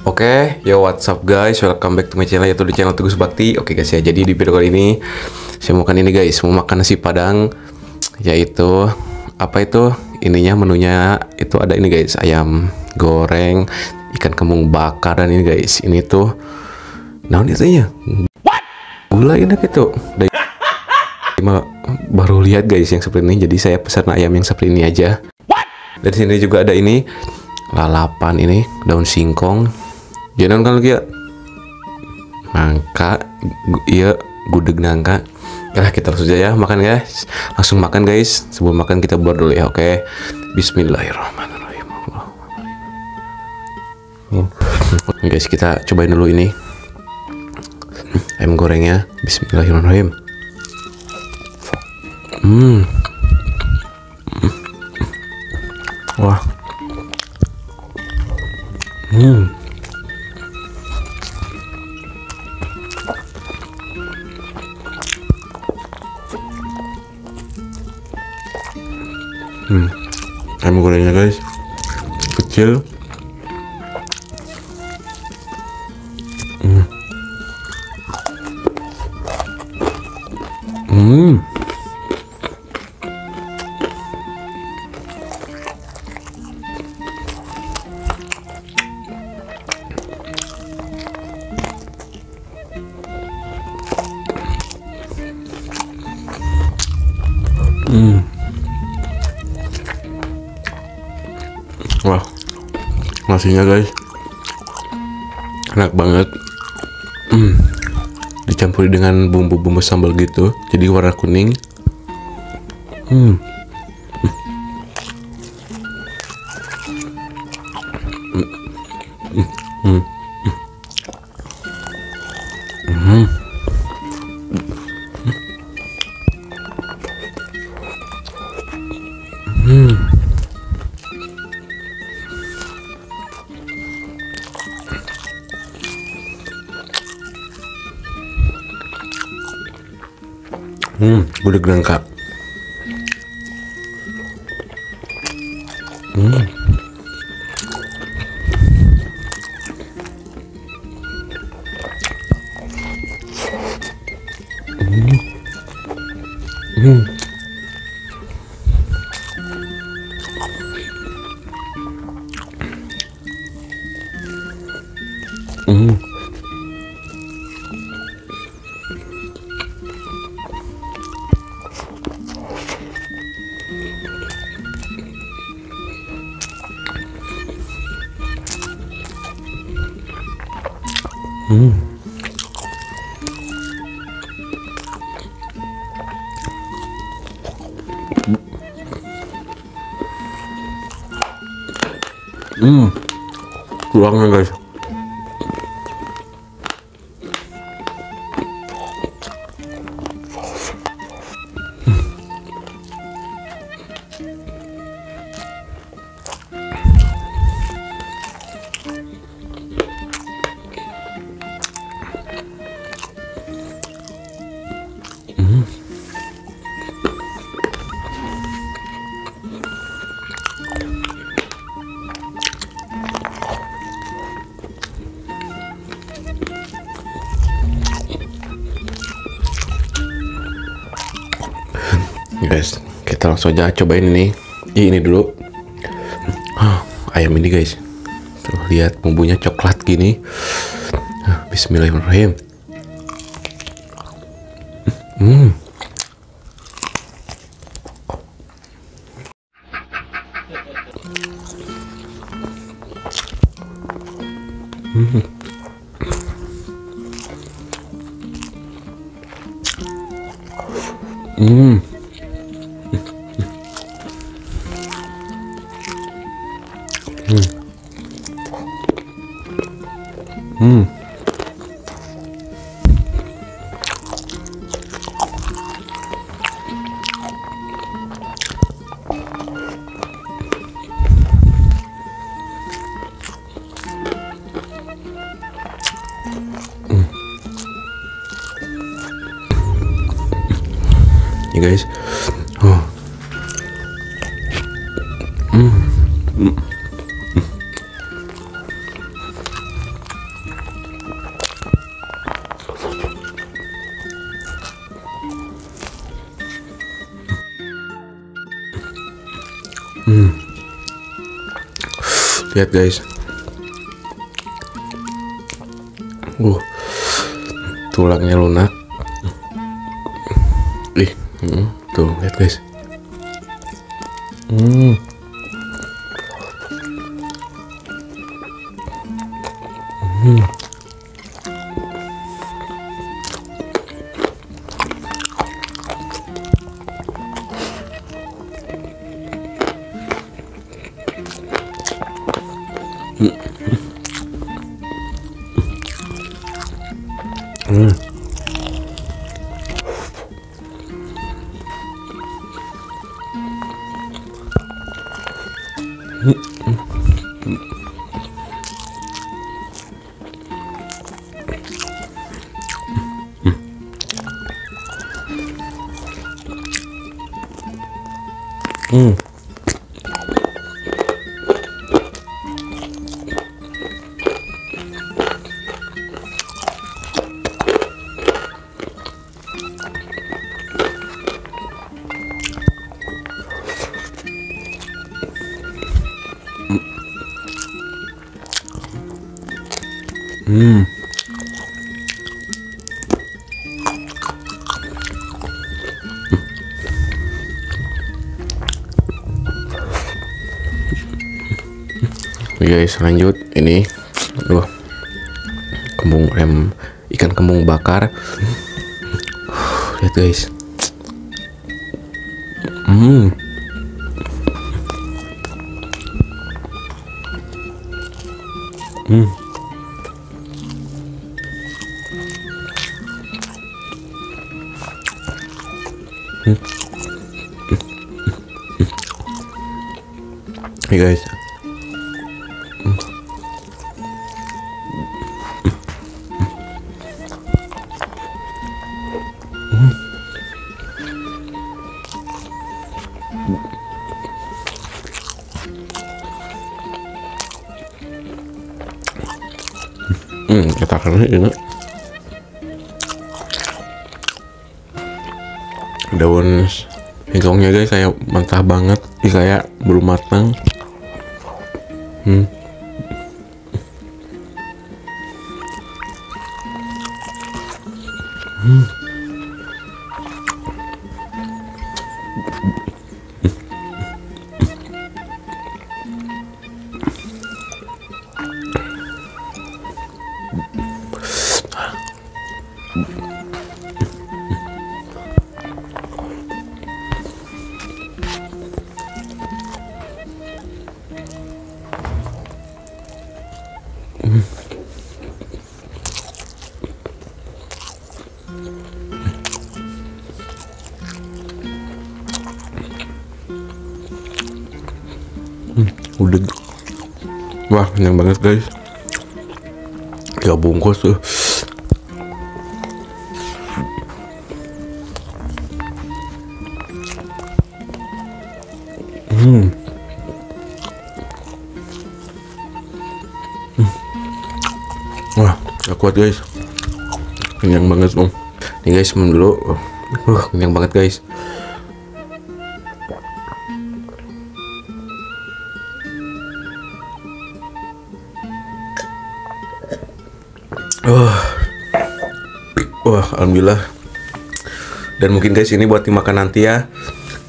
Oke, yo what's up guys, welcome back to my channel, yaitu di channel Teguh Bakti. Oke guys ya, jadi di video kali ini saya mau makan ini guys, mau makan nasi padang, yaitu apa itu ininya, menunya itu ada ini guys, ayam goreng, ikan kembung bakar, dan ini guys, ini tuh naon itunya, gula ini gitu. Baru lihat guys yang seperti ini, jadi saya pesan ayam yang seperti ini aja. Dan sini juga ada ini lalapan, ini daun singkong, jangan kan lagi ya, nangka, iya gudeg nangka. Ya kita langsung aja ya makan guys, langsung makan guys. Sebelum makan kita buat dulu ya, oke. Bismillahirrahmanirrahim. Guys, kita cobain dulu ini ayam gorengnya. Bismillahirrahmanirrahim. Wah. Ayam gorengnya guys, kecil. Wah, nasinya guys enak banget. Dicampuri dengan bumbu-bumbu sambal gitu, jadi warna kuning. Gudeg nangka. Tulangnya guys. Guys, kita langsung aja cobain ini. Ini dulu. Ayam ini guys. Tuh, lihat bumbunya coklat gini. Bismillahirrahmanirrahim. Ya guys. Lihat guys. Tulangnya lunak. Tuh lihat guys. Oke guys, lanjut ini. Ikan kembung bakar. Lihat guys. Hey guys. Katakanlah ini daun singkongnya guys, kayak mentah banget, kayak belum matang. Udah. Wah, kenyang banget guys. 3 bungkus tuh. Wah, gak kuat guys. Kenyang banget om. Nih guys, minum dulu. Kenyang banget guys. Wah, alhamdulillah. Dan mungkin guys ini buat dimakan nanti ya,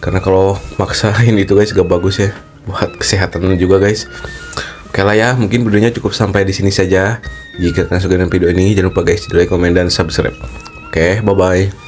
karena kalau maksain itu guys gak bagus ya buat kesehatan juga guys. Oke lah ya, mungkin videonya cukup sampai di sini saja. Jika kalian suka dengan video ini, jangan lupa guys di like, komen, dan subscribe. Oke, bye bye.